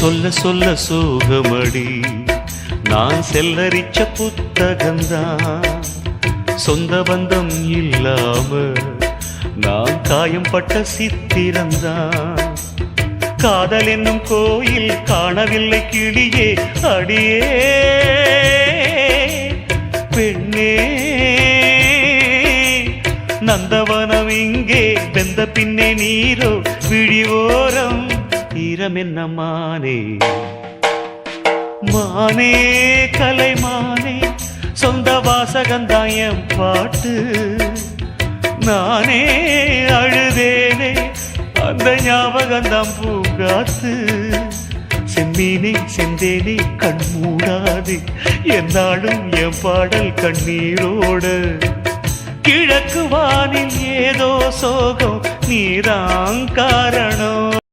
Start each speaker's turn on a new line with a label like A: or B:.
A: சொல்ல சொல்ல சோகமடி நான் செல்லரிச்ச புத்தகந்தான். சொந்த பந்தம் இல்லாம நான் காயம் பட்ட சித்திரந்தான். காதல் என்னும் கோயில் காணவில்லை கிளியே அடியே பெண்ணே. நந்தவனம் இங்கே வெந்த பின்னே நீரோ விழிவோரம் ஈரம் என்ன மானே. மானே கலைமானே சொந்த வாசகந்தாயம் பாட்டு. நானே அழுதேனே அந்த ஞாபகந்தாம் பூங்காத்து. செம்மீனே செந்தேனே கண் மூடாது என்னாலும் என் பாடல் கண்ணீரோடு. கிழக்கு வானில் ஏதோ சோகம் நீதான் காரணம்.